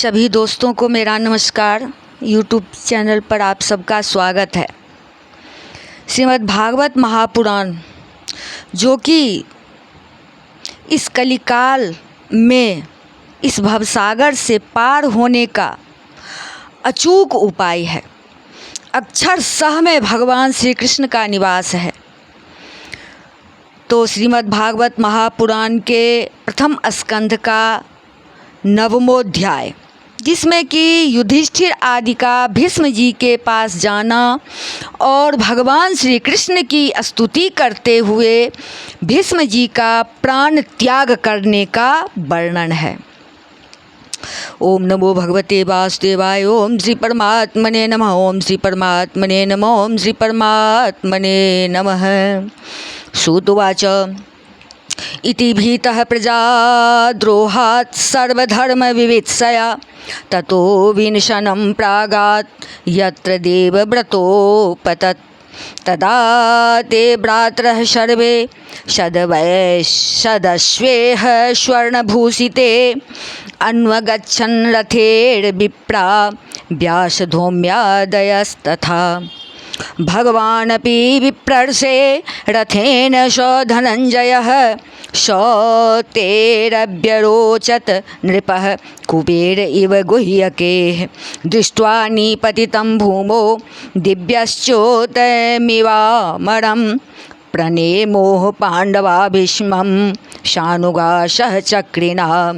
सभी दोस्तों को मेरा नमस्कार। यूट्यूब चैनल पर आप सबका स्वागत है। श्रीमद् भागवत महापुराण जो कि इस कलिकाल में इस भवसागर से पार होने का अचूक उपाय है। अक्षर सह में भगवान श्री कृष्ण का निवास है। तो श्रीमद् भागवत महापुराण के प्रथम स्कंध का 9वां, जिसमें कि युधिष्ठिर आदि का भीष्म जी के पास जाना और भगवान श्री कृष्ण की स्तुति करते हुए भीष्म जी का प्राण त्याग करने का वर्णन है। ओम नमो भगवते वासुदेवाय। ओम श्री परमात्मने नमः। ओम श्री परमात्मने नमः। ओम श्री परमात्मने नमः। श्रुतवाच इति भीतः प्रजाद्रोहात् सर्वधर्मविवित्सया ततो विनशनं प्रागात् यत्र देवव्रतोपतत् तदा ते भ्रातरः सर्वे सदश्वेह स्वर्णभूषिते अन्वगच्छन् रथेर्विप्रा व्यासधौम्यादयस्तथा भगवानपि विप्रर्षे रथेन स धनञ्जयः स तेरव्यरोचत नृपः कुबेर इव गुह्यकेः दृष्ट्वा निपतितं भूमौ दिव्यश्चोतमिवामरं प्रणेमोः पाण्डवा भीष्मं शानुगाशः चक्रिणा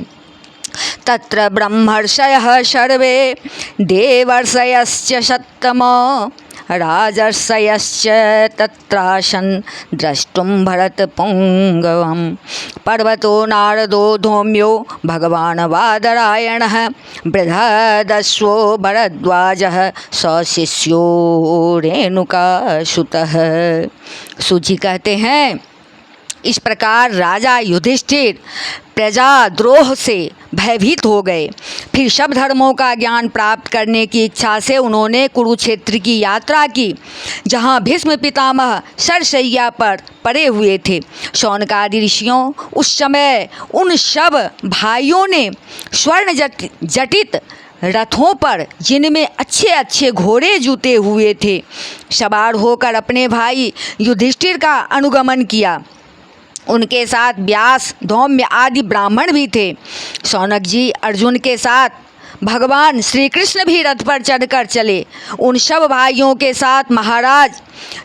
तत्र ब्रह्मर्षयः सर्वे देवर्षयश्च सत्तमा राजर्षयश्च तत्रासन् द्रष्टुं भरतपुङ्गवं पर्वतो नारदो धौम्यो भगवान् वादरायणः बृहदश्वो भरद्वाजः सशिष्यो रेणुकासुतः। सूची कहते हैं, इस प्रकार राजा युधिष्ठिर प्रजाद्रोह से भयभीत हो गए। फिर सब धर्मों का ज्ञान प्राप्त करने की इच्छा से उन्होंने कुरुक्षेत्र की यात्रा की, जहाँ भीष्म पितामह सरसैया पर पड़े हुए थे। शौनकादि ऋषियों उस समय उन सब भाइयों ने स्वर्ण जटित रथों पर, जिनमें अच्छे अच्छे घोड़े जुते हुए थे, सवार होकर अपने भाई युधिष्ठिर का अनुगमन किया। उनके साथ व्यास, धौम्य आदि ब्राह्मण भी थे। शौनक जी अर्जुन के साथ भगवान श्री कृष्ण भी रथ पर चढ़कर चले। उन सब भाइयों के साथ महाराज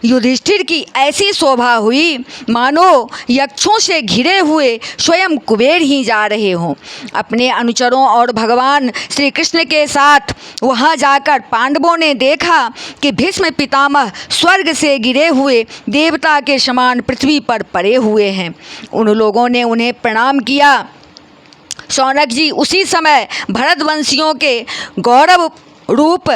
युधिष्ठिर की ऐसी शोभा हुई मानो यक्षों से घिरे हुए स्वयं कुबेर ही जा रहे हों। अपने अनुचरों और भगवान श्री कृष्ण के साथ वहां जाकर पांडवों ने देखा कि भीष्म पितामह स्वर्ग से गिरे हुए देवता के समान पृथ्वी पर पड़े हुए हैं। उन लोगों ने उन्हें प्रणाम किया। शौनक जी उसी समय भरतवंशियों के गौरव रूप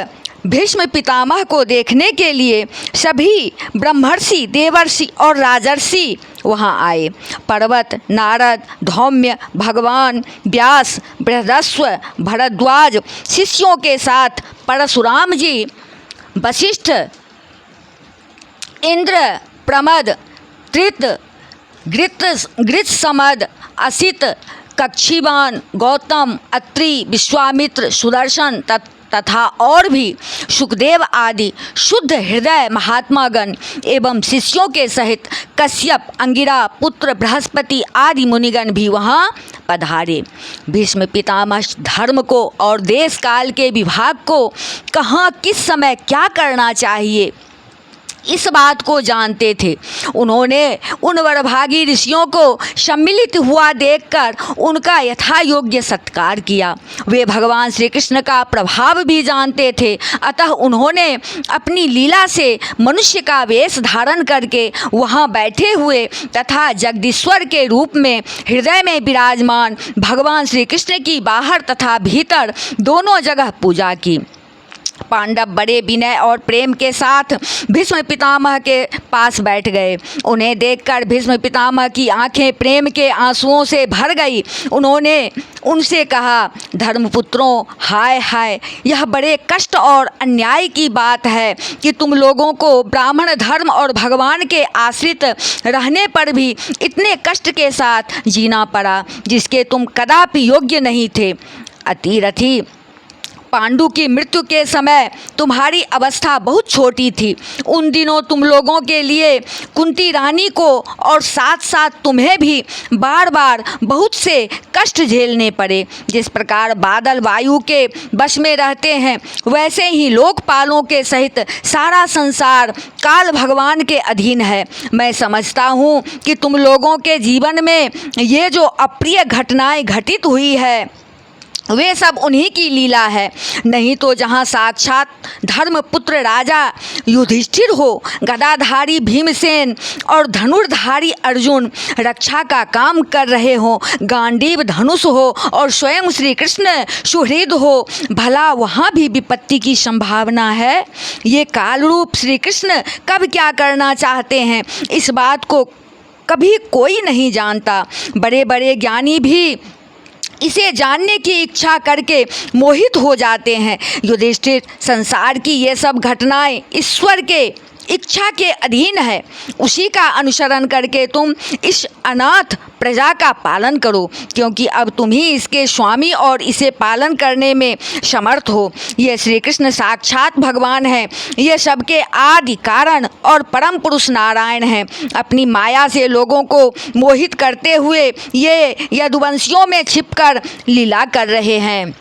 भीष्म पितामह को देखने के लिए सभी ब्रह्मर्षि, देवर्षि और राजर्षि वहां आए। पर्वत, नारद, धौम्य, भगवान, व्यास, बृहदस्व, भरद्वाज शिष्यों के साथ परशुराम जी, वशिष्ठ, इंद्र, प्रमद, त्रित, गृत्समद, असित, कक्षीवान, गौतम, अत्रि, विश्वामित्र, सुदर्शन तथा और भी सुखदेव आदि शुद्ध हृदय महात्मागण एवं शिष्यों के सहित कश्यप, अंगिरा पुत्र बृहस्पति आदि मुनिगण भी वहाँ पधारे। भीष्म पितामह धर्म को और देश काल के विभाग को कहाँ किस समय क्या करना चाहिए इस बात को जानते थे। उन्होंने उन वरभागी ऋषियों को सम्मिलित हुआ देखकर उनका यथा योग्य सत्कार किया। वे भगवान श्री कृष्ण का प्रभाव भी जानते थे, अतः उन्होंने अपनी लीला से मनुष्य का वेश धारण करके वहाँ बैठे हुए तथा जगदीश्वर के रूप में हृदय में विराजमान भगवान श्री कृष्ण की बाहर तथा भीतर दोनों जगह पूजा की। पांडव बड़े विनय और प्रेम के साथ भीष्म पितामह के पास बैठ गए। उन्हें देखकर भीष्म पितामह की आंखें प्रेम के आंसुओं से भर गई। उन्होंने उनसे कहा, धर्मपुत्रों, हाय हाय, यह बड़े कष्ट और अन्याय की बात है कि तुम लोगों को ब्राह्मण धर्म और भगवान के आश्रित रहने पर भी इतने कष्ट के साथ जीना पड़ा, जिसके तुम कदापि योग्य नहीं थे। अतिरथी पांडु की मृत्यु के समय तुम्हारी अवस्था बहुत छोटी थी। उन दिनों तुम लोगों के लिए कुंती रानी को और साथ साथ तुम्हें भी बार बार बहुत से कष्ट झेलने पड़े। जिस प्रकार बादल वायु के वश में रहते हैं, वैसे ही लोकपालों के सहित सारा संसार काल भगवान के अधीन है। मैं समझता हूँ कि तुम लोगों के जीवन में ये जो अप्रिय घटनाएं घटित हुई है, वे सब उन्हीं की लीला है। नहीं तो जहाँ साक्षात धर्मपुत्र राजा युधिष्ठिर हो, गदाधारी भीमसेन और धनुर्धारी अर्जुन रक्षा का काम कर रहे हो, गांडीव धनुष हो और स्वयं श्री कृष्ण सुहृद हो, भला वहाँ भी विपत्ति की संभावना है। ये कालरूप श्री कृष्ण कब क्या करना चाहते हैं, इस बात को कभी कोई नहीं जानता। बड़े बड़े ज्ञानी भी इसे जानने की इच्छा करके मोहित हो जाते हैं। युधिष्ठिर, संसार की ये सब घटनाएं ईश्वर के इच्छा के अधीन है। उसी का अनुसरण करके तुम इस अनाथ प्रजा का पालन करो, क्योंकि अब तुम ही इसके स्वामी और इसे पालन करने में समर्थ हो। ये श्री कृष्ण साक्षात भगवान हैं। ये सबके आदि कारण और परम पुरुष नारायण हैं। अपनी माया से लोगों को मोहित करते हुए ये यदुवंशियों में छिपकर लीला कर रहे हैं।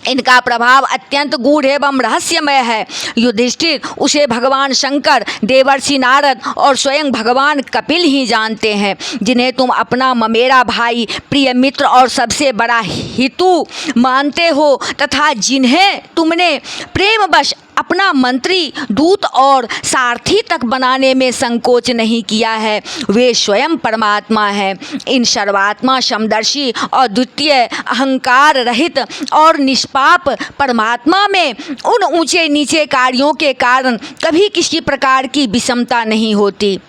इनका प्रभाव अत्यंत गूढ़ एवं रहस्यमय है। युधिष्ठिर, उसे भगवान शंकर, देवर्षि नारद और स्वयं भगवान कपिल ही जानते हैं, जिन्हें तुम अपना ममेरा भाई, प्रिय मित्र और सबसे बड़ा हितु मानते हो, तथा जिन्हें तुमने प्रेमवश अपना मंत्री, दूत और सारथी तक बनाने में संकोच नहीं किया है। वे स्वयं परमात्मा हैं। इन सर्वात्मा, समदर्शी और द्वितीय, अहंकार रहित और निष्पाप परमात्मा में उन ऊंचे नीचे कार्यों के कारण कभी किसी प्रकार की विषमता नहीं होती।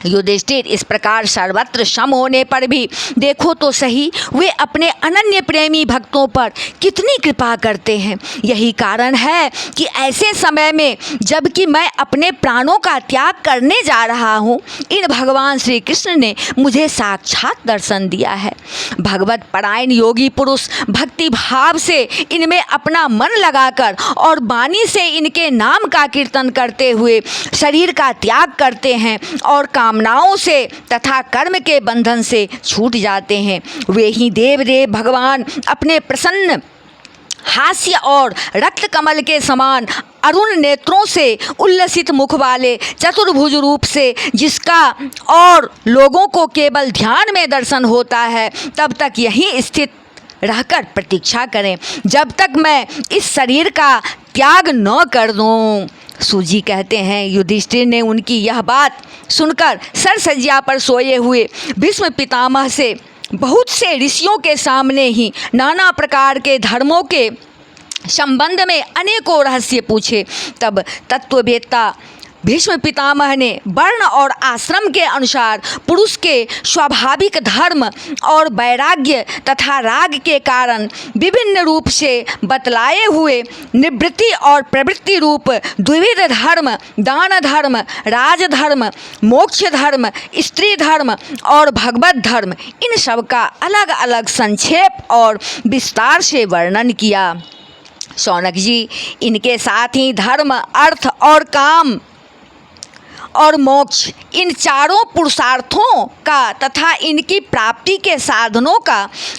युधिष्ठिर, इस प्रकार सर्वत्र सम होने पर भी देखो तो सही, वे अपने अनन्य प्रेमी भक्तों पर कितनी कृपा करते हैं। यही कारण है कि ऐसे समय में, जबकि मैं अपने प्राणों का त्याग करने जा रहा हूँ, इन भगवान श्री कृष्ण ने मुझे साक्षात दर्शन दिया है। भगवत परायण योगी पुरुष भक्ति भाव से इनमें अपना मन लगाकर और वाणी से इनके नाम का कीर्तन करते हुए शरीर का त्याग करते हैं और कामनाओं से तथा कर्म के बंधन से छूट जाते हैं। वे ही देव भगवान अपने प्रसन्न हास्य और रक्त कमल के समान अरुण नेत्रों से उल्लसित मुख वाले चतुर्भुज रूप से, जिसका और लोगों को केवल ध्यान में दर्शन होता है, तब तक यहीं स्थित रहकर प्रतीक्षा करें, जब तक मैं इस शरीर का त्याग न कर दूं। सूजी कहते हैं, युधिष्ठिर ने उनकी यह बात सुनकर सरसज्जा पर सोए हुए भीष्म पितामह से बहुत से ऋषियों के सामने ही नाना प्रकार के धर्मों के संबंध में अनेकों रहस्य पूछे। तब तत्ववेत्ता भीष्म पितामह ने वर्ण और आश्रम के अनुसार पुरुष के स्वाभाविक धर्म और वैराग्य तथा राग के कारण विभिन्न रूप से बतलाए हुए निवृत्ति और प्रवृत्ति रूप द्विविध धर्म, दान धर्म, राजधर्म, मोक्ष धर्म, स्त्री धर्म और भगवत धर्म, इन सब का अलग अलग संक्षेप और विस्तार से वर्णन किया। शौनक जी, इनके साथ ही धर्म, अर्थ और काम और मोक्ष, इन चारों पुरुषार्थों का तथा इनकी प्राप्ति के साधनों का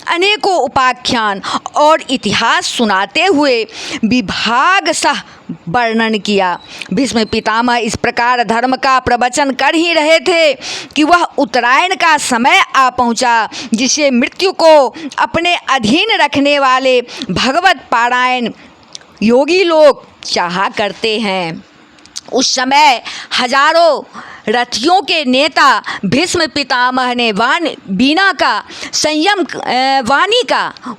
अनेकों उपाख्यान और इतिहास सुनाते हुए विभाग सह वर्णन किया। भीष्म पितामह इस प्रकार धर्म का प्रवचन कर ही रहे थे कि वह उत्तरायण का समय आ पहुंचा, जिसे मृत्यु को अपने अधीन रखने वाले भगवत पारायण योगी लोग चाहा करते हैं। उस समय हजारों रथियों के नेता भीष्म पितामह ने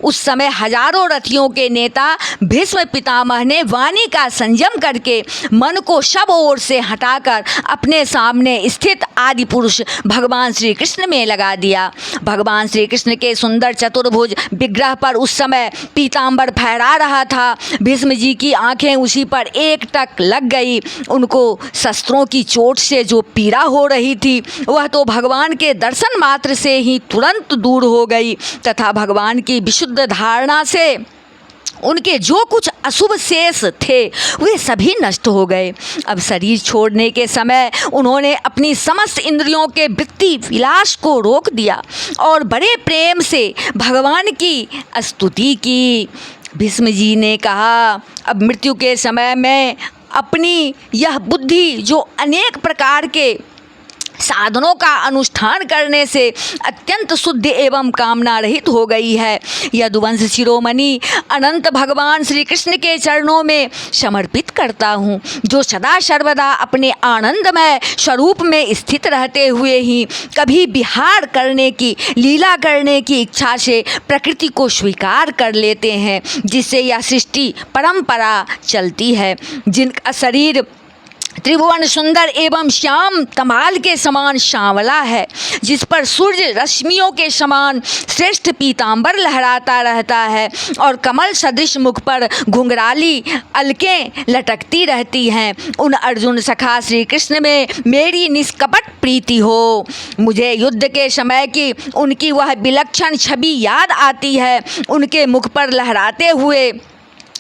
उस समय हजारों रथियों के नेता भीष्म पितामह ने वाणी का संयम करके मन को सब ओर से हटाकर अपने सामने स्थित आदि पुरुष भगवान श्री कृष्ण में लगा दिया। भगवान श्री कृष्ण के सुंदर चतुर्भुज विग्रह पर उस समय पीताम्बर फहरा रहा था। भीष्म जी की आंखें उसी पर एकटक लग गई। उनको शस्त्रों की चोट से जो पीड़ा हो रही थी, वह तो भगवान के दर्शन मात्र से ही तुरंत दूर हो गई तथा भगवान की विशुद्ध धारणा से उनके जो कुछ अशुभ शेष थे वे सभी नष्ट हो गए। अब शरीर छोड़ने के समय उन्होंने अपनी समस्त इंद्रियों के वृत्ति विलास को रोक दिया और बड़े प्रेम से भगवान की स्तुति की। भीष्म जी ने कहा, अब मृत्यु के समय में अपनी यह बुद्धि जो अनेक प्रकार के साधनों का अनुष्ठान करने से अत्यंत शुद्ध एवं कामना रहित हो गई है, यदुवंश शिरोमणि अनंत भगवान श्री कृष्ण के चरणों में समर्पित करता हूँ, जो सदा सर्वदा अपने आनंदमय स्वरूप में स्थित रहते हुए ही कभी विहार करने की, लीला करने की इच्छा से प्रकृति को स्वीकार कर लेते हैं, जिससे यह सृष्टि परंपरा चलती है। जिनका शरीर त्रिभुवन सुंदर एवं श्याम तमाल के समान सांवला है, जिस पर सूर्य रश्मियों के समान श्रेष्ठ पीतांबर लहराता रहता है और कमल सदृश मुख पर घुंघराली अलकें लटकती रहती हैं, उन अर्जुन सखा श्री कृष्ण में मेरी निष्कपट प्रीति हो। मुझे युद्ध के समय की उनकी वह विलक्षण छवि याद आती है। उनके मुख पर लहराते हुए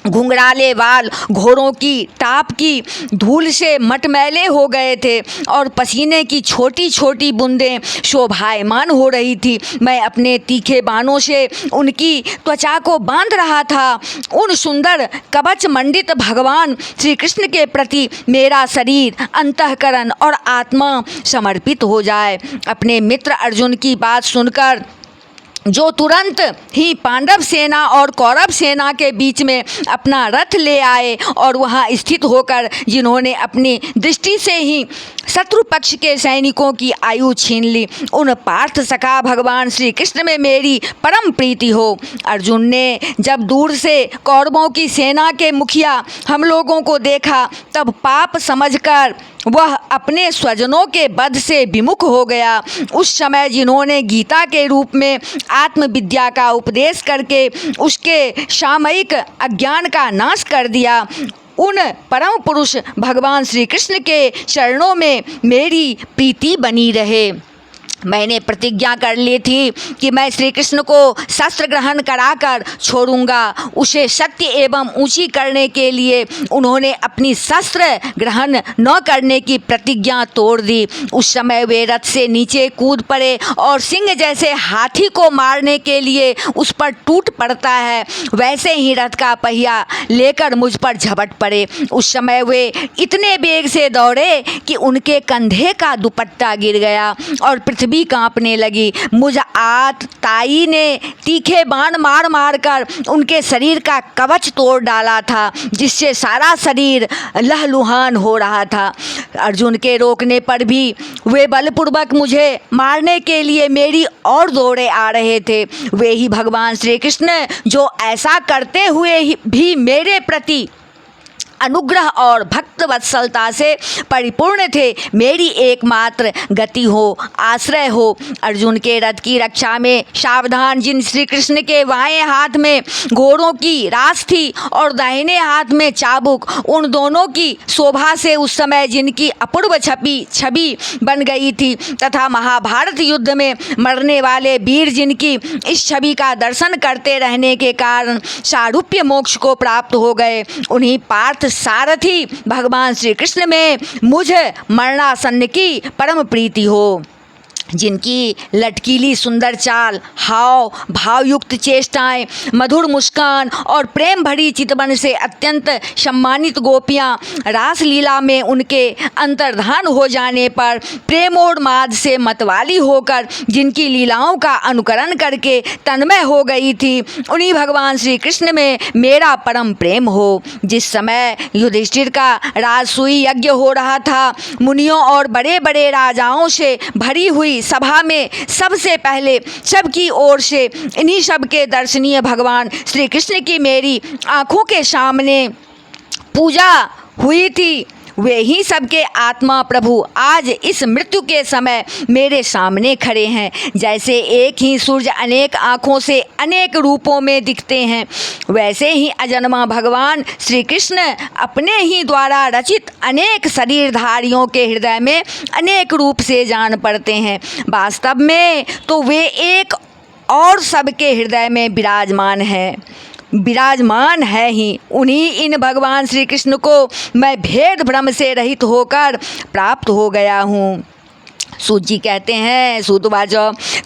घुंघराले बाल घोड़ों की टाप की धूल से मटमैले हो गए थे और पसीने की छोटी छोटी बूंदें शोभायमान हो रही थी। मैं अपने तीखे बाणों से उनकी त्वचा को बांध रहा था। उन सुंदर कवच मंडित भगवान श्री कृष्ण के प्रति मेरा शरीर, अंतःकरण और आत्मा समर्पित हो जाए। अपने मित्र अर्जुन की बात सुनकर जो तुरंत ही पांडव सेना और कौरव सेना के बीच में अपना रथ ले आए और वहां स्थित होकर जिन्होंने अपनी दृष्टि से ही शत्रु पक्ष के सैनिकों की आयु छीन ली, उन पार्थ सखा भगवान श्री कृष्ण में मेरी परम प्रीति हो। अर्जुन ने जब दूर से कौरवों की सेना के मुखिया हम लोगों को देखा, तब पाप समझकर वह अपने स्वजनों के वध से विमुख हो गया। उस समय जिन्होंने गीता के रूप में आत्मविद्या का उपदेश करके उसके सामयिक अज्ञान का नाश कर दिया, उन परम पुरुष भगवान श्री कृष्ण के चरणों में मेरी प्रीति बनी रहे। मैंने प्रतिज्ञा कर ली थी कि मैं श्री कृष्ण को शस्त्र ग्रहण कराकर छोड़ूंगा। उसे शक्ति एवं ऊंची करने के लिए उन्होंने अपनी शस्त्र ग्रहण न करने की प्रतिज्ञा तोड़ दी। उस समय वे रथ से नीचे कूद पड़े और सिंह जैसे हाथी को मारने के लिए उस पर टूट पड़ता है, वैसे ही रथ का पहिया लेकर मुझ पर झपट पड़े। उस समय वे इतने वेग से दौड़े कि उनके कंधे का दुपट्टा गिर गया और पृथ्वी भी कांपने लगी। मुझ ताई ने तीखे बाण मार मार कर उनके शरीर का कवच तोड़ डाला था, जिससे सारा शरीर लहलुहान हो रहा था। अर्जुन के रोकने पर भी वे बलपूर्वक मुझे मारने के लिए मेरी ओर दौड़े आ रहे थे। वे ही भगवान श्री कृष्ण जो ऐसा करते हुए भी मेरे प्रति अनुग्रह और भक्त वत्सलता से परिपूर्ण थे, मेरी एकमात्र गति हो, आश्रय हो। अर्जुन के रथ की रक्षा में सावधान जिन श्री कृष्ण के बाएं हाथ में घोड़ों की रास थी और दाहिने हाथ में चाबुक, उन दोनों की शोभा से उस समय जिनकी अपूर्व छवि बन गई थी तथा महाभारत युद्ध में मरने वाले वीर जिनकी इस छवि का दर्शन करते रहने के कारण सारूप्य मोक्ष को प्राप्त हो गए, उन्हीं पार्थ सारथी भगवान श्री कृष्ण में मुझ मरणासन्न की परम प्रीति हो। जिनकी लटकीली सुंदर चाल, हाव भावयुक्त चेष्टाएं, मधुर मुस्कान और प्रेम भरी चितवन से अत्यंत सम्मानित गोपियां रासलीला में उनके अंतर्धान हो जाने पर प्रेमोन्माद से मतवाली होकर जिनकी लीलाओं का अनुकरण करके तन्मय हो गई थी, उन्हीं भगवान श्री कृष्ण में मेरा परम प्रेम हो। जिस समय युधिष्ठिर का राजसूय यज्ञ हो रहा था, मुनियों और बड़े बड़े राजाओं से भरी हुई सभा में सबसे पहले सबकी ओर से इन्हीं सब के दर्शनीय भगवान श्री कृष्ण की मेरी आँखों के सामने पूजा हुई थी। वे ही सबके आत्मा प्रभु आज इस मृत्यु के समय मेरे सामने खड़े हैं। जैसे एक ही सूर्य अनेक आँखों से अनेक रूपों में दिखते हैं, वैसे ही अजन्मा भगवान श्री कृष्ण अपने ही द्वारा रचित अनेक शरीरधारियों के हृदय में अनेक रूप से जान पड़ते हैं। वास्तव में तो वे एक और सबके हृदय में विराजमान हैं। विराजमान है ही, उन्हीं इन भगवान श्री कृष्ण को मैं भेद भ्रम से रहित होकर प्राप्त हो गया हूँ। सूत जी कहते हैं, सूतवाच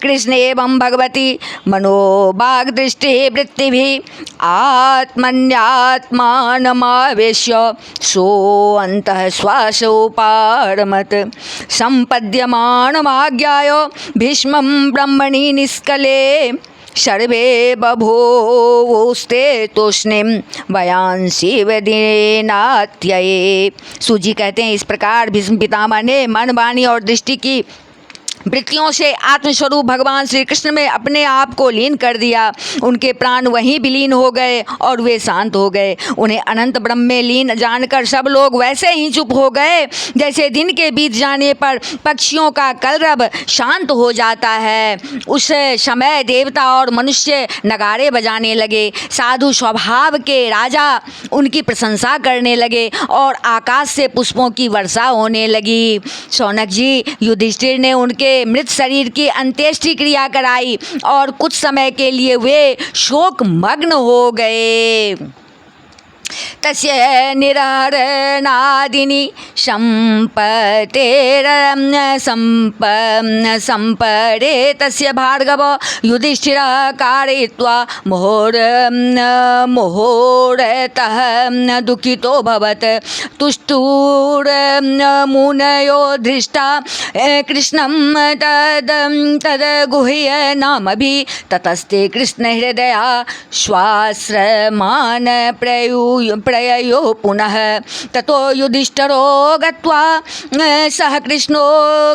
कृष्ण एवं भगवती मनोभाग दृष्टि वृत्ति भी आत्मन्यात्मानमावेश्य सोऽन्तः श्वासोपारमत सम्पद्यमानमाज्ञाय भीष्मं ब्रह्मणि निष्कले सर्वे बभूवुस्ते तूष्णीं वयांसि वदीनात्यये। सूजी कहते हैं, इस प्रकार भीष्म पितामह ने मन, वाणी और दृष्टि की वृत्तियों से आत्मस्वरूप भगवान श्री कृष्ण में अपने आप को लीन कर दिया। उनके प्राण वहीं विलीन हो गए और वे शांत हो गए। उन्हें अनंत ब्रह्म में लीन जानकर सब लोग वैसे ही चुप हो गए जैसे दिन के बीत जाने पर पक्षियों का कलरव शांत हो जाता है। उस समय देवता और मनुष्य नगाड़े बजाने लगे। साधु स्वभाव के राजा उनकी प्रशंसा करने लगे और आकाश से पुष्पों की वर्षा होने लगी। शौनक जी, युधिष्ठिर ने उनके मृत शरीर की अंत्येष्टि क्रिया कराई और कुछ समय के लिए वे शोक मग्न हो गए। तस्य निरहरणादिनी संपरे तस्य भार्गव युधिष्ठिर कारयित्वा मुहोरतः दुःखितो भवत्। तुष्टुर्मुनयो दृष्टा कृष्णं तद्गुह्य नामभि ततस्ते कृष्णहृदया श्वाश्रमान प्रययो पुनः। ततो युधिष्ठिरो गत्वा सह कृष्णो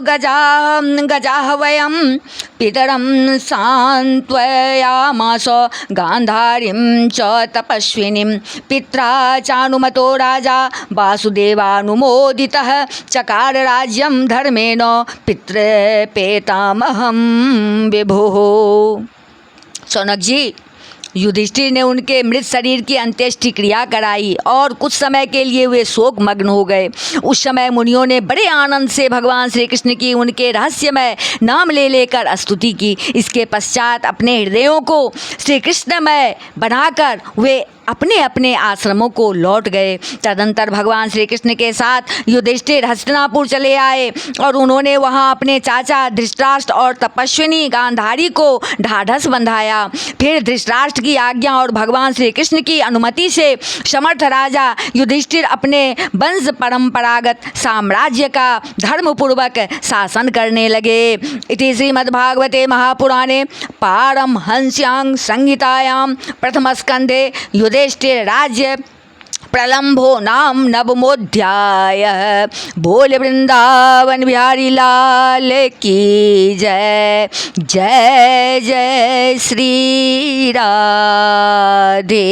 गजाह वयं पितरं सान्त्वयामास गान्धारीं च तपस्विनीं। पित्रा चानुमतो राजा वासुदेवानुमोदितः चकार राज्यं धर्मेण पितृपेतामहं विभुः। शौनक जी, युधिष्ठिर ने उनके मृत शरीर की अंत्येष्टि क्रिया कराई और कुछ समय के लिए वे शोक मग्न हो गए। उस समय मुनियों ने बड़े आनंद से भगवान श्री कृष्ण की उनके रहस्यमय नाम ले लेकर स्तुति की। इसके पश्चात अपने हृदयों को श्री कृष्णमय बनाकर वे अपने अपने आश्रमों को लौट गए। तदंतर भगवान श्री कृष्ण के साथ युधिष्ठिर हस्तिनापुर चले आए और उन्होंने वहां अपने चाचा धृतराष्ट्र और तपस्विनी गांधारी को ढाढ़स बंधाया। फिर धृतराष्ट्र की आज्ञा और भगवान श्री कृष्ण की अनुमति से समर्थ राजा युधिष्ठिर अपने वंश परंपरागत साम्राज्य का धर्मपूर्वक शासन करने लगे। इति श्रीमद्भागवते महापुराणे पारमहंस्यां संहितायां प्रथमस्कंधे युधिष्ठिर राज्य प्रलंबो नाम नवमोध्याय। बोल वृंदावन बिहारी लाल की जय। जय जय श्री राधे।